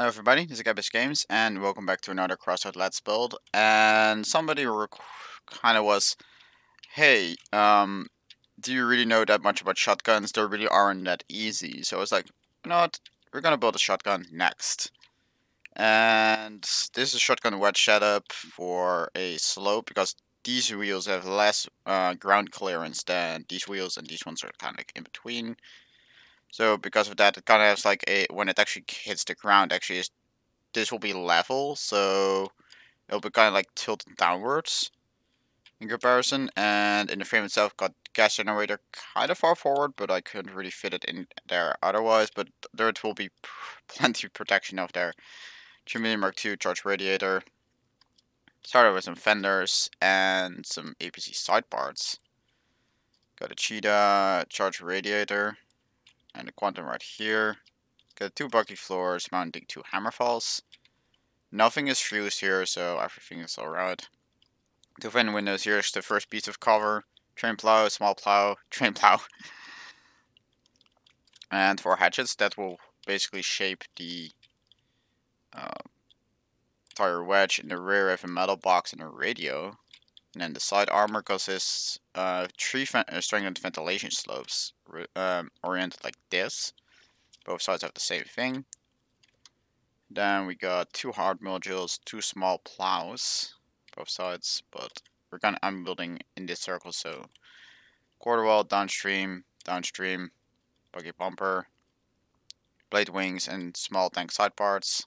Hello everybody, this is Gabish Games, and welcome back to another Crossout Let's Build. And somebody kind of was, hey, do you really know that much about shotguns? They really aren't that easy. So I was like, you know what, we're gonna build a shotgun next. And this is a shotgun wedge setup for a slope, because these wheels have less ground clearance than these wheels, and these ones are kind of like in between. So because of that, it kind of has like when it actually hits the ground, actually this will be level, so it'll be kind of like tilted downwards in comparison. And in the frame itself, got gas generator kind of far forward, but I couldn't really fit it in there otherwise. But there will be plenty of protection of there. 2mm Mark II charge radiator. Started with some fenders and some APC side parts. Got a cheetah charge radiator and a quantum right here. Got 2 bucky floors mounting 2 hammerfalls. Nothing is fused here, so everything is alright. 2 fin windows, here's the first piece of cover. Train plow, small plow, train plow. And 4 hatchets that will basically shape the tire wedge. In the rear, I have a metal box and a radio. And then the side armor consists of 3 strengthened ventilation slopes oriented like this. Both sides have the same thing. Then we got 2 hard modules, 2 small plows, both sides, but I'm building in this circle, so quarter wall, downstream, buggy bumper, blade wings, and small tank side parts.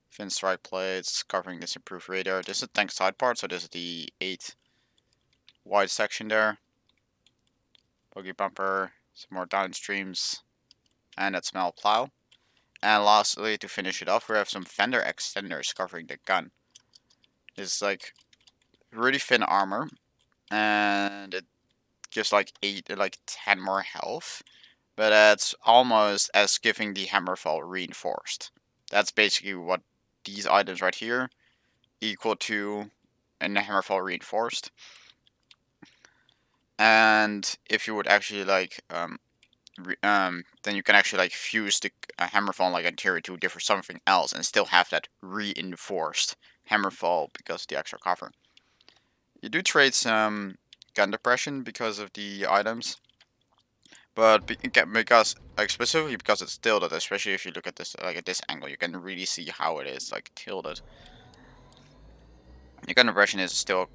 Fin strike plates covering this improved radar. This is a tank side part, so this is the 8 wide section there. Buggy bumper, some more downstreams, and that small plow. And lastly, to finish it off, we have some fender extenders covering the gun. It's like really thin armor, and it gives like 10 more health, but it's almost as giving the hammerfall reinforced. That's basically what these items right here equal to in the hammerfall reinforced. And if you would actually like then you can actually like fuse the hammerfall like interior to differ something else and still have that reinforced hammerfall because of the extra cover. You do trade some gun depression because of the items, but because like specifically because it's tilted, especially if you look at this like at this angle, you can really see how it is like tilted. The gun depression is still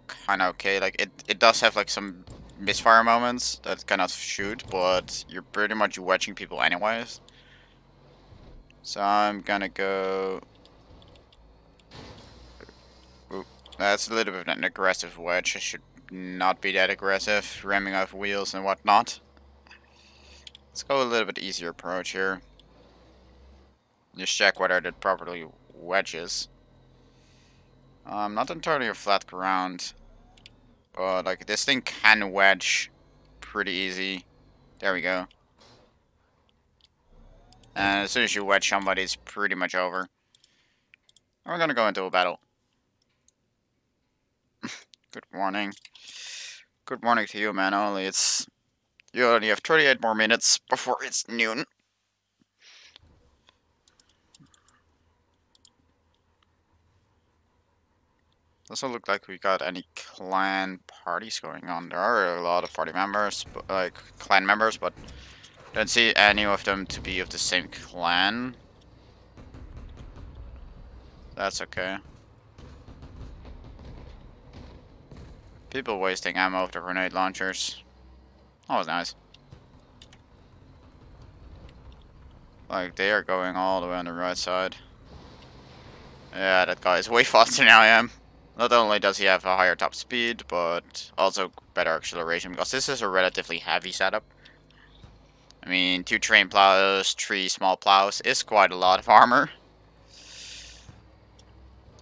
kind of okay. Like it does have like some misfire moments that it cannot shoot, but you're pretty much wedging people anyways. So I'm gonna go. Ooh, that's a little bit of an aggressive wedge. I should not be that aggressive, ramming off wheels and whatnot. Let's go a little bit easier approach here. Just check whether it properly wedges. Not entirely a flat ground, but like this thing can wedge pretty easy. There we go. And as soon as you wedge somebody, it's pretty much over. We're gonna go into a battle. Good morning. Good morning to you, man. You only have 38 more minutes before it's noon. Doesn't look like we got any clan parties going on. There are a lot of party members, like clan members, but don't see any of them to be of the same clan. That's okay. People wasting ammo with the grenade launchers. That was nice. Like, they are going all the way on the right side. Yeah, that guy is way faster than I am. Not only does he have a higher top speed, but also better acceleration, because this is a relatively heavy setup. I mean, 2 train plows, 3 small plows is quite a lot of armor.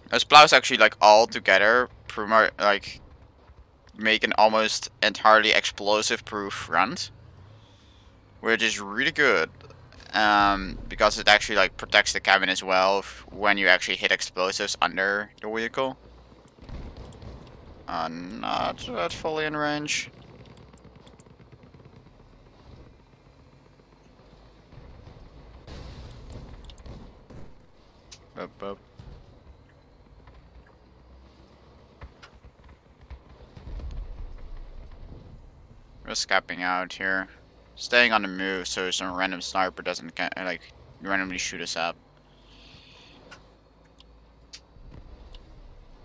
Those plows actually, like, all together, like, make an almost entirely explosive-proof front, which is really good. Because it actually like protects the cabin as well when you actually hit explosives under the vehicle. Not fully in range. Up, up. We're scapping out here. Staying on the move so some random sniper doesn't get, like, randomly shoot us up.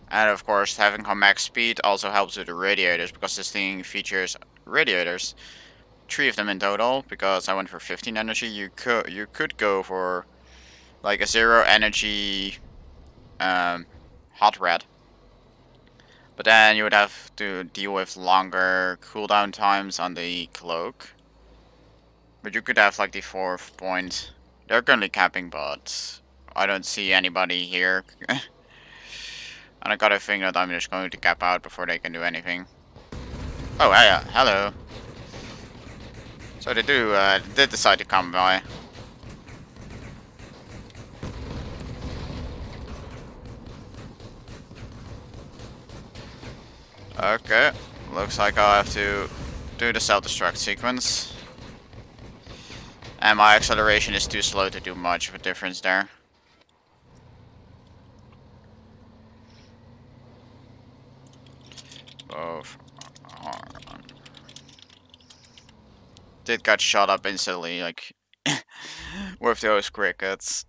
And of course, having max speed also helps with the radiators, because this thing features radiators. 3 of them in total, because I went for 15 energy. You could go for like a 0 energy hot red. But then you would have to deal with longer cooldown times on the cloak. But you could have like the 4th point. They're currently capping, but I don't see anybody here. And I got a thing that I'm just going to cap out before they can do anything. Oh, yeah, hello. So they did decide to come by. Okay, looks like I'll have to do the self-destruct sequence. And my acceleration is too slow to do much of a difference there. Both did got shot up instantly, like, with those crickets.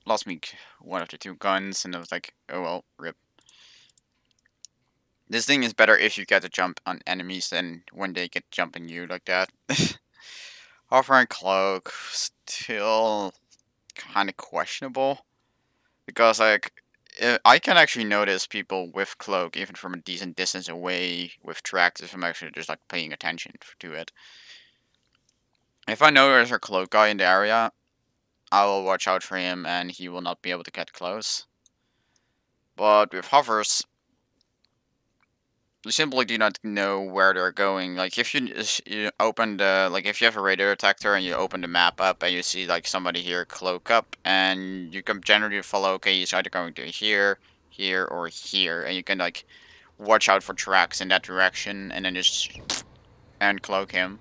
Lost me one of the 2 guns, and I was like, oh well, rip. This thing is better if you get to jump on enemies than when they get jumping you like that. Hover and cloak, still kind of questionable. Because, like, I can actually notice people with cloak, even from a decent distance away, with tracks, if I'm actually just, like, paying attention to it. If I know there's a cloak guy in the area, I will watch out for him, and he will not be able to get close. But with hovers, you simply do not know where they're going. Like, if you open the, like, if you have a radar detector and you open the map up and you see, like, somebody here cloak up, and you can generally follow, okay, he's either going to here, here, or here, and you can, like, watch out for tracks in that direction, and then just and cloak him.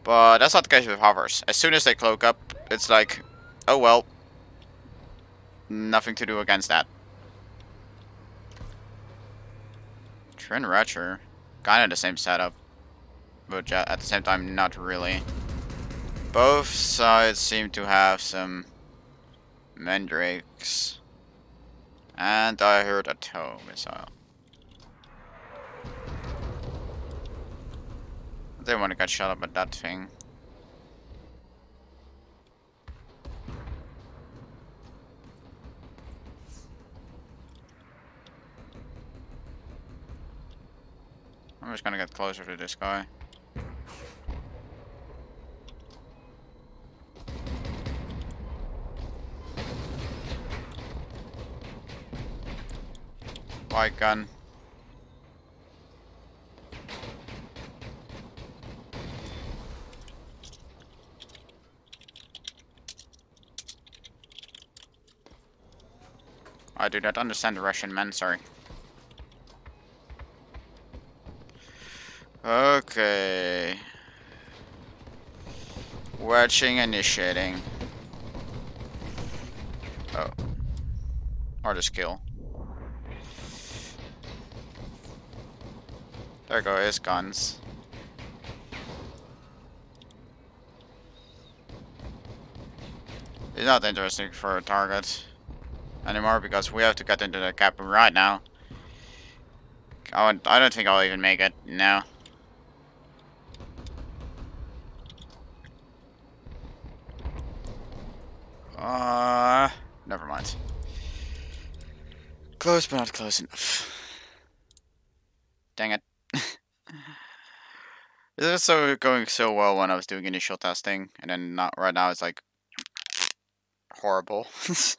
But that's not the case with hovers. As soon as they cloak up, it's like, oh well, nothing to do against that. Trin Retcher, kind of the same setup, but at the same time, not really. Both sides seem to have some mandrakes. And I heard a tow missile. I didn't want to get shot up at that thing. I'm just gonna get closer to this guy. White gun. I do not understand the Russian man, sorry. Okay. Wedging initiating. Oh. Or the skill. There go his guns. He's not interesting for a target anymore because we have to get into the cap right now. I don't think I'll even make it. No. Never mind. Close, but not close enough. Dang it. It was going so well when I was doing initial testing, and then not right now. It's like horrible. So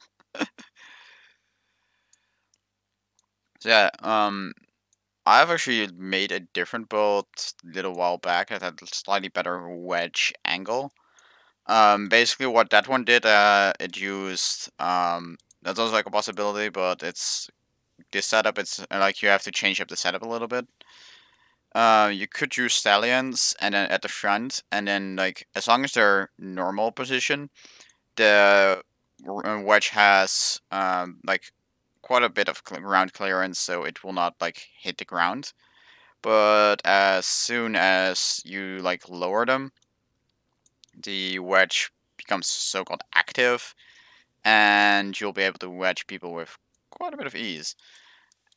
yeah, I've actually made a different build a little while back that had a slightly better wedge angle. Basically what that one did, it used, that's also like a possibility, but it's, this setup, it's like you have to change up the setup a little bit. You could use stallions and then at the front, and then like, as long as they're normal position, the Wedge has like quite a bit of ground clearance, so it will not like hit the ground. But as soon as you like lower them, the wedge becomes so-called active, and you'll be able to wedge people with quite a bit of ease.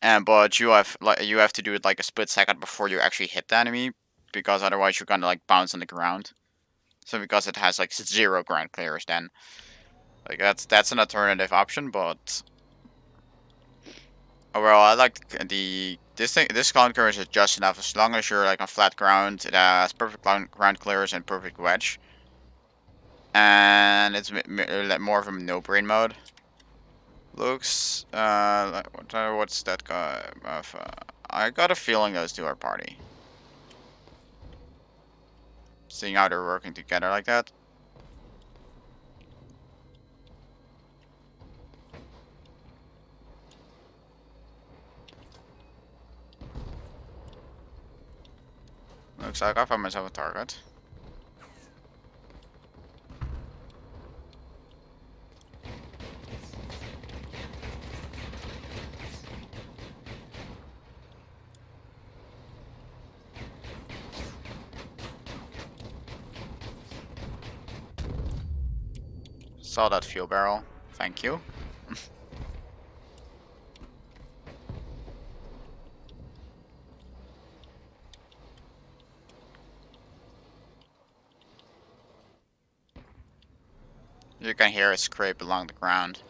And but you have to do it like a split second before you actually hit the enemy, because otherwise you're gonna like bounce on the ground. So because it has like 0 ground clearance, then like that's an alternative option. But overall, I like this ground clearance is just enough as long as you're like on flat ground. It has perfect ground clearance and perfect wedge, and it's more of a no-brain mode. Looks what's that guy? I got a feeling those two are party. Seeing how they're working together like that. Looks like I found myself a target. Saw that fuel barrel. Thank you. You can hear it scrape along the ground.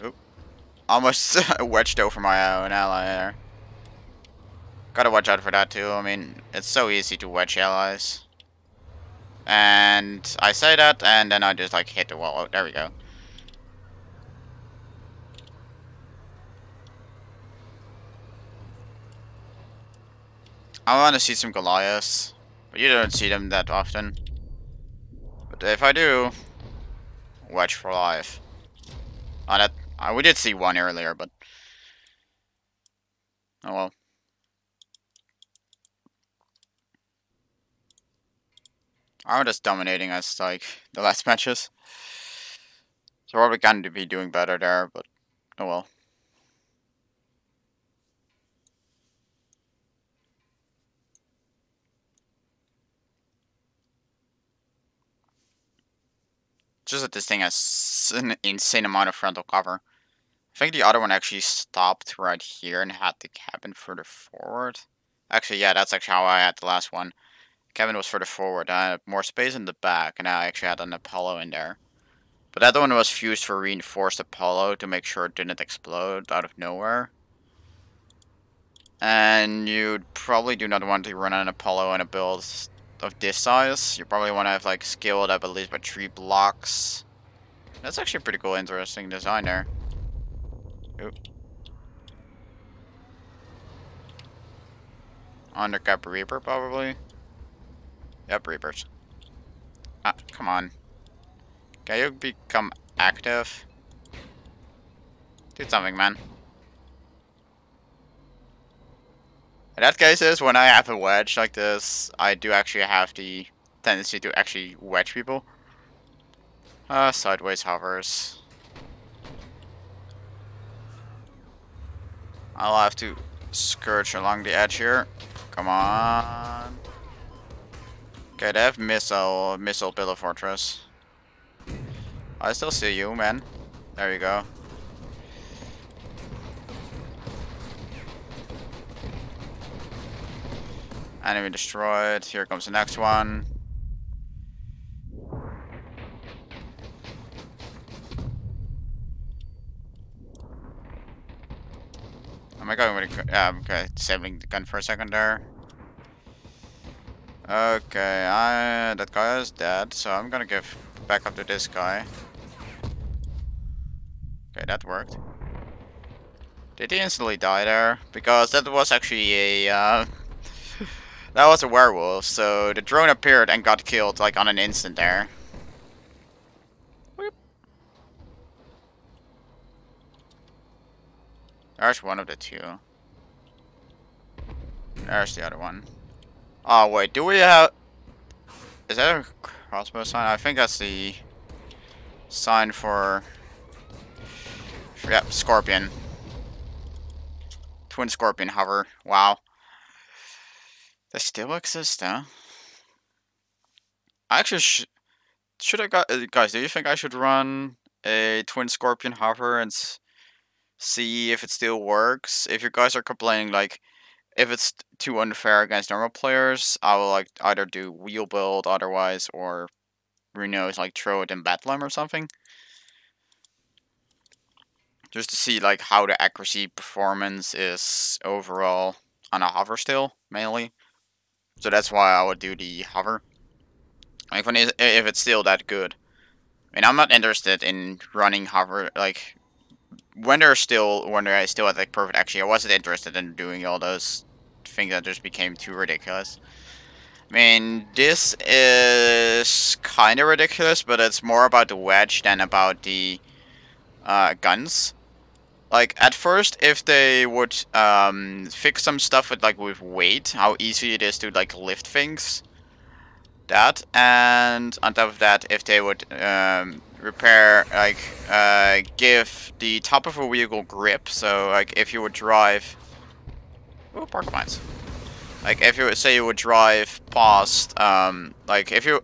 Oop. Almost wedged over my own ally there. Gotta watch out for that too. I mean, it's so easy to wedge allies. And I say that, and then I just like hit the wall. Oh, there we go. I want to see some Goliaths, but you don't see them that often. But if I do, wedge for life. Oh, that we did see one earlier, but oh well. I'm just dominating us like the last matches. So probably going to be doing better there, but oh well. Just that this thing has an insane amount of frontal cover. I think the other one actually stopped right here and had the cabin further forward. Actually, yeah, that's actually how I had the last one. Cabin was further forward. I had more space in the back, and I actually had an Apollo in there. But that one was fused for reinforced Apollo to make sure it didn't explode out of nowhere. And you probably do not want to run an Apollo in a build of this size. You probably want to have like scaled up at least by 3 blocks. That's actually a pretty cool, interesting design there. Oop. Undercap Reaper, probably. Yep, Reapers. Ah, come on. Can you become active? Do something, man. In that case is when I have a wedge like this, I do actually have the tendency to actually wedge people. Sideways hovers. I'll have to scourge along the edge here. Come on. Okay, they have missile pillar fortress. I still see you, man. There you go. Enemy destroyed. Here comes the next one. Am I going with the okay, saving the gun for a second there. Okay, that guy is dead, so I'm gonna give back up to this guy. Okay, that worked. Did he instantly die there? Because that was actually a that was a werewolf, so the drone appeared and got killed like on an instant there. Whoop. There's one of the two. There's the other one. Oh wait, do we have... Is that crossbow sign. I think that's the sign for yep, scorpion. Twin scorpion hover. Wow. They still exist, huh? I actually should I got guys? Do you think I should run a twin scorpion hover and see if it still works? If you guys are complaining like if it's too unfair against normal players, I will like either do wheel build otherwise or who knows like throw it in Bedlam or something. Just to see like how the accuracy performance is overall on a hover still mainly. So that's why I would do the hover. Like if it's still that good. I mean, I'm not interested in running hover like when they're still at like perfect. Actually, I wasn't interested in doing all those things that just became too ridiculous. I mean, this is kind of ridiculous, but it's more about the wedge than about the guns. Like at first, if they would fix some stuff with weight, how easy it is to like lift things, that, and on top of that, if they would repair give the top of a vehicle grip, so like if you would drive, oh, park mines. Like if you would say you would drive past, like if you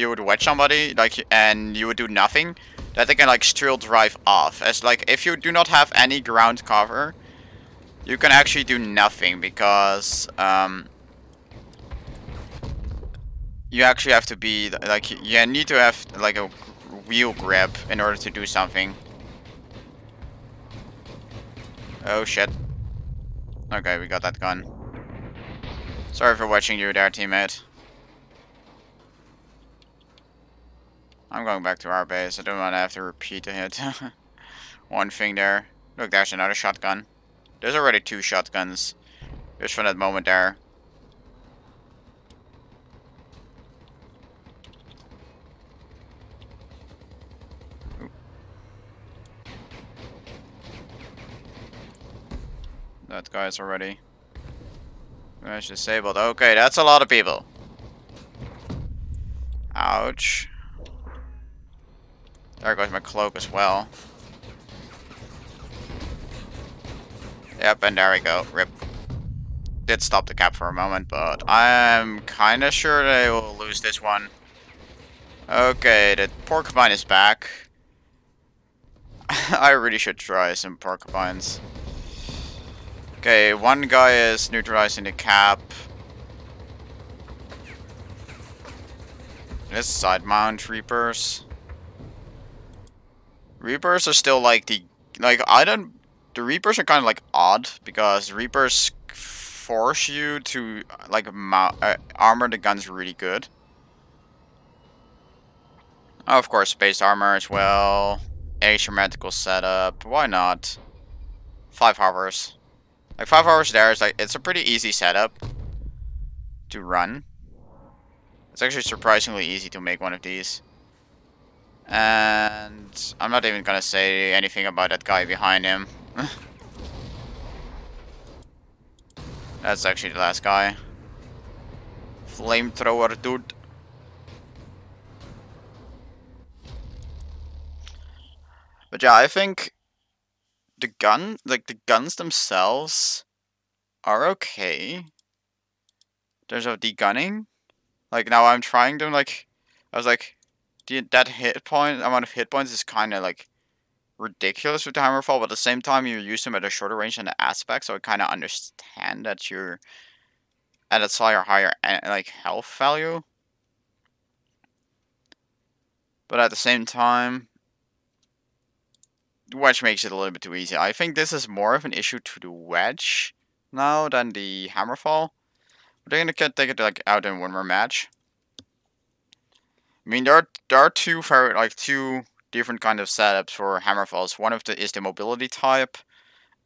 would wedge somebody, like, and you would do nothing, that they can like still drive off. As like if you do not have any ground cover, you can actually do nothing because you actually have to be like you need to have like a wheel grip in order to do something. Oh shit. Okay, we got that gun. Sorry for watching you there, teammate. I'm going back to our base. I don't want to have to repeat the hit. One thing there. Look, there's another shotgun. There's already 2 shotguns. Just for that moment there. Ooh. That guy's already disabled. Okay, that's a lot of people. Ouch. There goes my cloak as well. Yep, and there we go. Rip. Did stop the cap for a moment, but I'm kinda sure they will lose this one. Okay, the porcupine is back. I really should try some porcupines. Okay, one guy is neutralizing the cap. This side mount Reapers. Reapers are still like the the Reapers are kind of like odd because Reapers force you to like armor the guns really good. Oh, of course, space armor as well. Asymmetrical setup. Why not? 5 hovers. Like 5 hovers there is like it's a pretty easy setup to run. It's actually surprisingly easy to make one of these. And I'm not even gonna say anything about that guy behind him. That's actually the last guy. Flamethrower dude. But yeah, I think the guns themselves are okay. In terms of degunning. Like now I'm trying them like I was like that amount of hit points is kinda like ridiculous with the Hammerfall, but at the same time you use them at a shorter range than the aspect, so I kinda understand that you're at a slightly higher like health value. But at the same time, the wedge makes it a little bit too easy. I think this is more of an issue to the wedge now than the Hammerfall. But they're gonna take it like out in one more match. I mean, there are two different kind of setups for Hammerfalls. One of is the mobility type,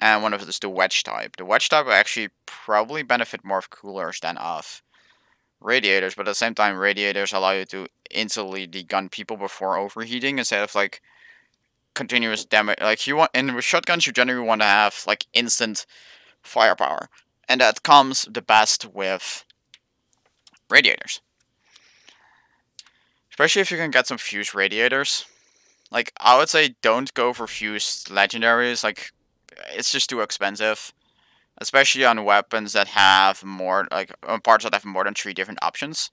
and one of it is the wedge type. The wedge type will actually probably benefit more of coolers than of radiators, but at the same time, radiators allow you to instantly degun people before overheating instead of like continuous damage. Like you want with shotguns, you generally want to have like instant firepower, and that comes the best with radiators. Especially if you can get some fused radiators. Like, I would say don't go for fused legendaries. Like, it's just too expensive. Especially on weapons that have more, like, on parts that have more than 3 different options.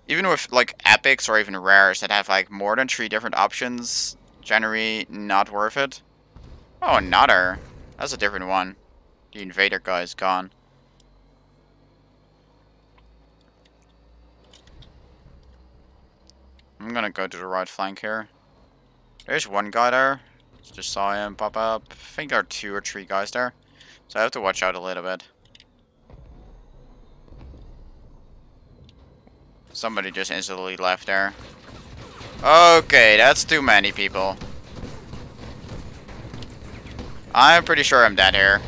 Even with, like, epics or even rares that have, like, more than 3 different options, generally not worth it. Oh, another. That's a different one. The invader guy is gone. I'm gonna go to the right flank here. There's one guy there. Just saw him pop up. I think there are 2 or 3 guys there. So I have to watch out a little bit. Somebody just instantly left there. Okay, that's too many people. I'm pretty sure I'm dead here.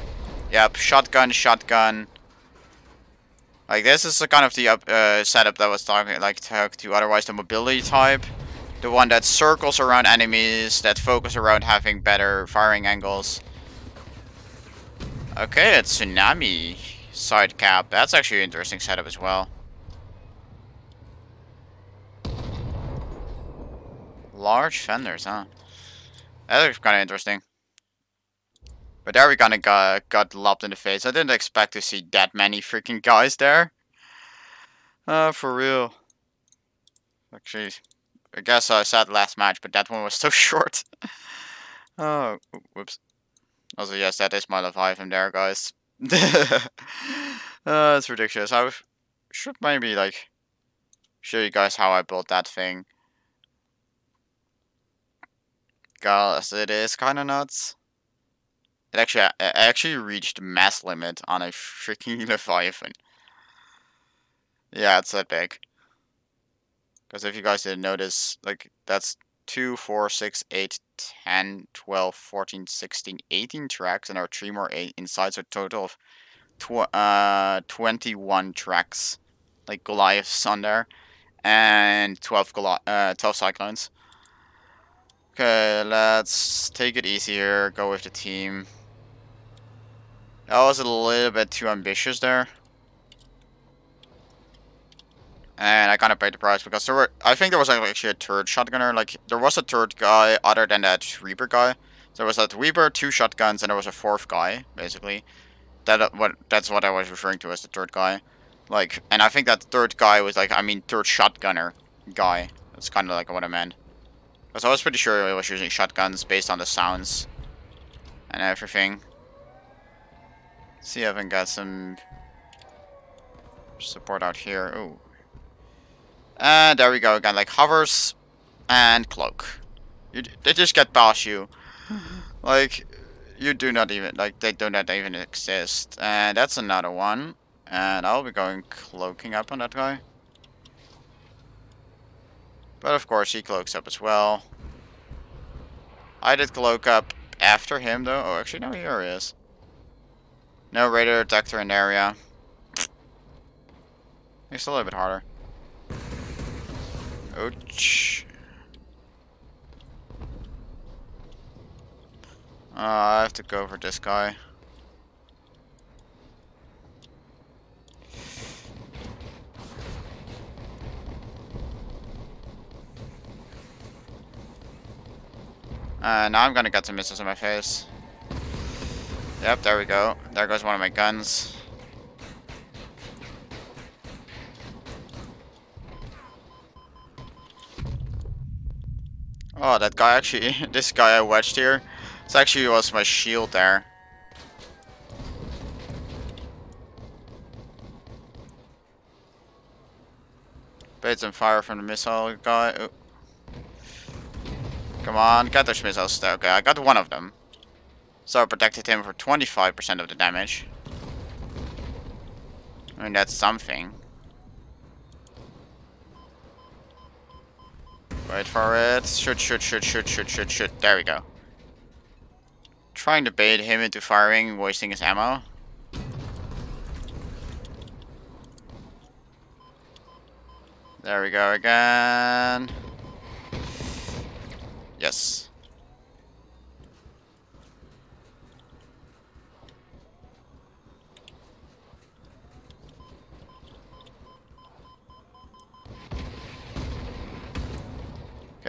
Yep, shotgun, shotgun. Like, this is the kind of the setup that I was talking to. Otherwise, the mobility type. The one that circles around enemies, that focus around having better firing angles. Okay, it's Tsunami side cap. That's actually an interesting setup as well. Large fenders, huh? That looks kind of interesting. But there we kind of got lobbed in the face. I didn't expect to see that many freaking guys there. For real. Actually, I guess I said last match, but that one was so short. Oh, whoops. Also, yes, that is my Leviathan there, guys. It's ridiculous. I should maybe, like, show you guys how I built that thing. Guys, it is kind of nuts. I actually reached mass limit on a freaking Leviathan. Yeah, it's that big. Because if you guys didn't notice, like, that's 2, 4, 6, 8, 10, 12, 14, 16, 18 tracks, and there are 3 more 8 inside, so a total of 21 tracks, like Goliaths on there, and 12 Cyclones. Okay, let's take it easy here, go with the team. That was a little bit too ambitious there. And I kind of paid the price because I think there was actually a third shotgunner. Like, there was a third guy other than that Reaper guy. There was that Reaper, 2 shotguns, and there was a 4th guy, basically. That's what I was referring to as the third guy. Like, and I think that third guy was like, I mean, third shotgunner guy. That's kind of like what I meant. Because I was pretty sure he was using shotguns based on the sounds and everything. Let's see if I can get some support out here. Ooh. And there we go again, like hovers and cloak. They just get past you. Like, you do not even, like, they do not even exist. And that's another one. And I'll be going cloaking up on that guy. But of course, he cloaks up as well. I did cloak up after him, though. Oh, actually, no, here he is. No radar detector in the area. It's a little bit harder. Ouch. I have to go for this guy. Now I'm gonna get some missiles in my face. Yep, there we go. There goes one of my guns. Oh, that guy actually, this guy I wedged here, this actually was my shield there. Bait some fire from the missile guy. Ooh. Come on, get those missiles there. Okay, I got one of them. So I protected him for 25% of the damage. I mean, that's something. Wait for it. Shoot. There we go. Trying to bait him into firing, wasting his ammo. There we go again. Yes.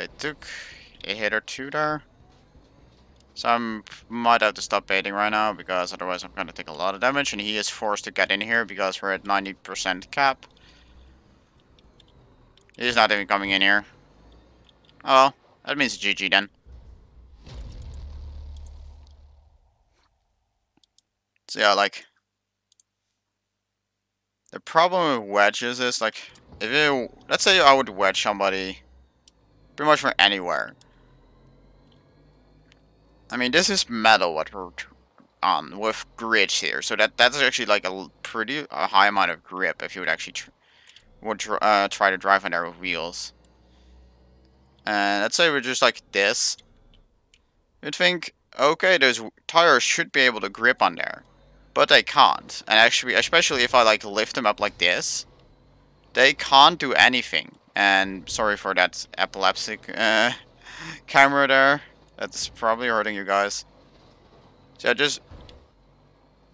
Okay, took a hit or two there. So I might have to stop baiting right now, because otherwise I'm going to take a lot of damage, and he is forced to get in here because we're at 90% cap. He's not even coming in here. Oh, well, that means GG then. So yeah, like, the problem with wedges is, like, if you, let's say I would wedge somebody pretty much from anywhere. I mean, this is metal what we're on with grids here, so that's actually like a pretty high amount of grip if you would actually try to drive on there with wheels. And let's say we're just like this. You'd think, okay, those tires should be able to grip on there, but they can't. And actually, especially if I like lift them up like this, they can't do anything. And sorry for that epileptic camera there. That's probably hurting you guys. So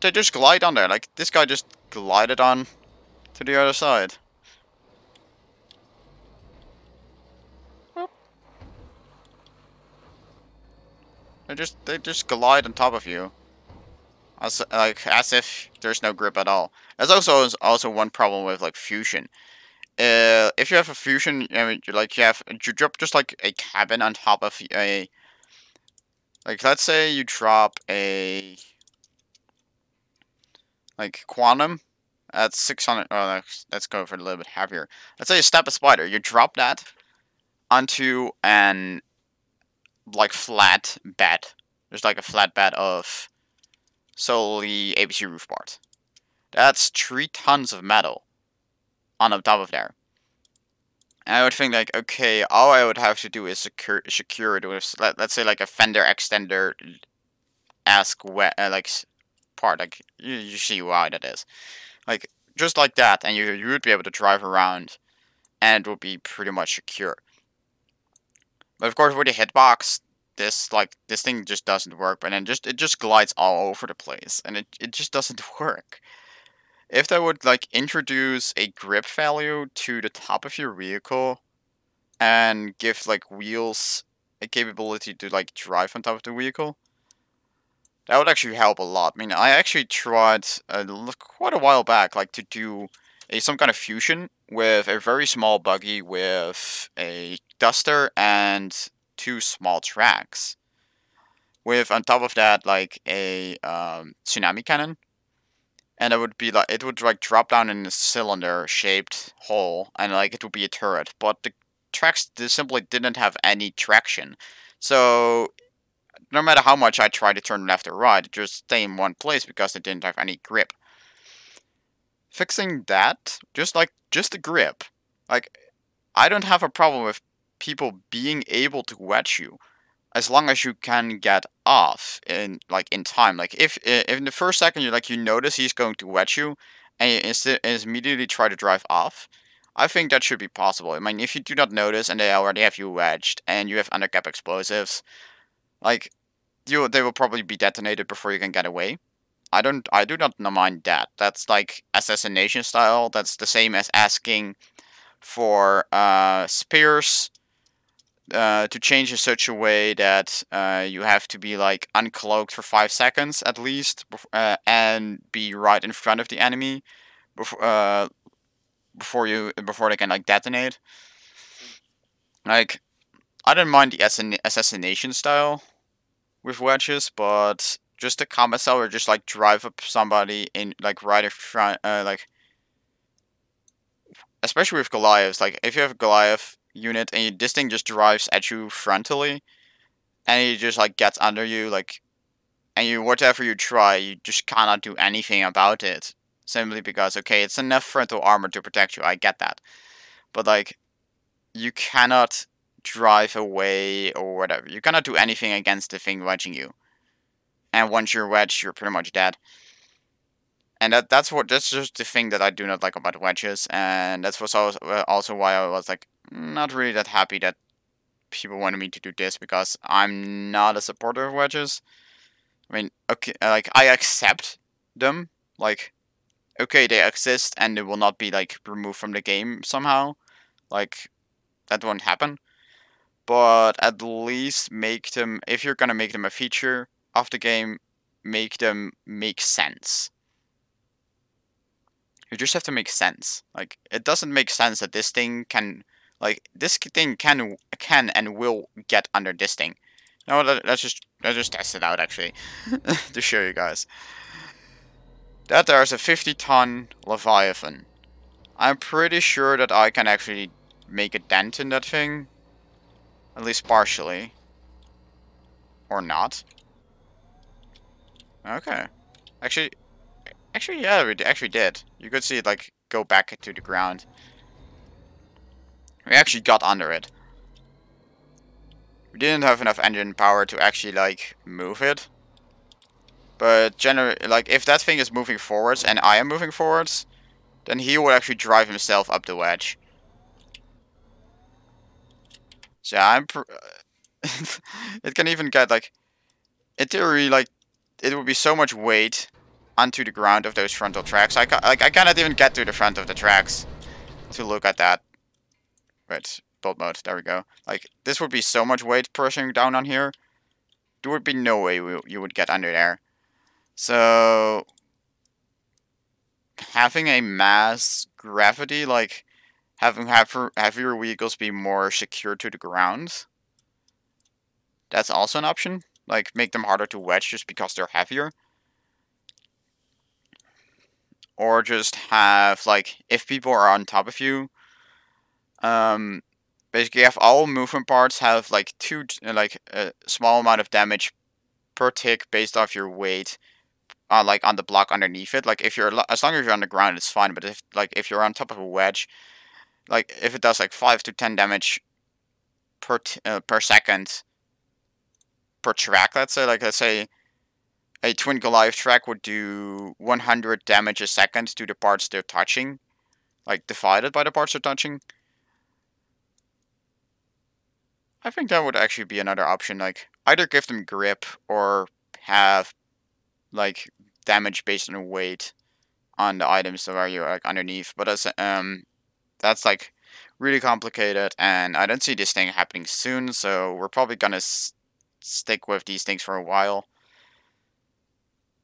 they just glide on there. Like, this guy just glided on to the other side. They just glide on top of you. As if there's no grip at all. There's also one problem with like fusion. If you have a fusion, I mean, you drop just like a cabin on top of a, like, let's say you drop a like quantum at 600. Oh, let's go for a little bit heavier. Let's say you step a spider. You drop that onto an like flat bed. There's like a flat bed of solely ABC roof part. That's 3 tons of metal on the top of there. And I would think like, okay, all I would have to do is secure it with, let's say, like a fender extender like part. Like, you see why that is. Like, just like that, and you would be able to drive around, and it would be pretty much secure. But of course, with the hitbox, this thing just doesn't work, but then it just glides all over the place, and it just doesn't work. If they would like introduce a grip value to the top of your vehicle and give like wheels a capability to like drive on top of the vehicle, that would actually help a lot. I mean, I actually tried quite a while back, like, to do some kind of fusion with a very small buggy with a duster and 2 small tracks, with on top of that like a tsunami cannon. And it would like drop down in a cylinder-shaped hole, and like it would be a turret. But the tracks simply didn't have any traction, so no matter how much I tried to turn left or right, it just stayed in one place because it didn't have any grip. Fixing that, just the grip, like, I don't have a problem with people being able to wedge you, as long as you can get off in time. Like, if in the first second you notice he's going to wedge you, and you immediately try to drive off, I think that should be possible. I mean, if you do not notice and they already have you wedged and you have undercap explosives, like, they will probably be detonated before you can get away. I do not mind that. That's like assassination style. That's the same as asking for spears to change in such a way that you have to be like uncloaked for 5 seconds at least, and be right in front of the enemy before they can like detonate. Like, I don't mind the assassination style with wedges, but just the combat style where just like drive up somebody in like right in front, like, especially with Goliaths. Like, if you have a Goliath unit and this thing just drives at you frontally, and he just like gets under you, like, and you whatever you try, you just cannot do anything about it, simply because, okay, it's enough frontal armor to protect you. I get that, but like, you cannot drive away or whatever. You cannot do anything against the thing wedging you. And once you're wedged, you're pretty much dead. And that's just the thing that I do not like about wedges, and that's also why I was like not really that happy that people wanted me to do this, because I'm not a supporter of wedges. I mean, okay, like, I accept them, like, okay, they exist and they will not be like removed from the game somehow, like, that won't happen. but at least make them, if you're gonna make them a feature of the game, make them make sense. You just have to make sense. Like, it doesn't make sense that this thing can, like, this thing can and will get under this thing. No, let's just test it out actually to show you guys. That there's a 50-ton Leviathan. I'm pretty sure that I can actually make a dent in that thing, at least partially, or not. Okay, actually, yeah, we actually did. You could see it like go back to the ground. We actually got under it. We didn't have enough engine power to actually like move it. But generally, like if that thing is moving forwards and I am moving forwards, then he will actually drive himself up the wedge. So yeah, it can even get like, in theory, like it would be so much weight onto the ground of those frontal tracks. I cannot even get to the front of the tracks to look at that. Right, build mode. There we go. Like this would be so much weight pushing down on here. There would be no way you would get under there. So having a mass gravity, like having heavier vehicles be more secure to the ground, that's also an option. Like make them harder to wedge just because they're heavier. Or just have like if people are on top of you, basically have all movement parts have like a small amount of damage per tick based off your weight, like on the block underneath it. Like if you're as long as you're on the ground, it's fine. But if you're on top of a wedge, like if it does like 5 to 10 damage per second per track, let's say a Twin Goliath track would do 100 damage a second to the parts they're touching, like divided by the parts they're touching. I think that would actually be another option. Like either give them grip or have like damage based on weight on the items that are you like underneath. But that's like really complicated, and I don't see this thing happening soon. So we're probably gonna stick with these things for a while.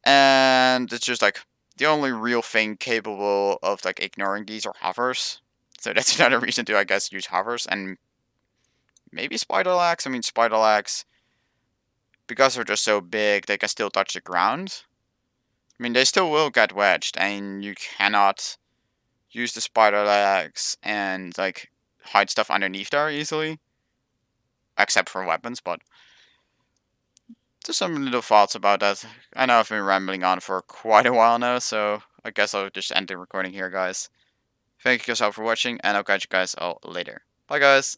And it's just like the only real thing capable of like ignoring these are hovers. So that's another reason to, I guess, use hovers. And maybe spider legs. I mean, spider legs, because they're just so big, they can still touch the ground. I mean, they still will get wedged, and you cannot use the spider legs and like hide stuff underneath there easily, except for weapons. But just some little thoughts about that. I know I've been rambling on for quite a while now, so I guess I'll just end the recording here, guys. Thank you guys all for watching, and I'll catch you guys all later. Bye, guys!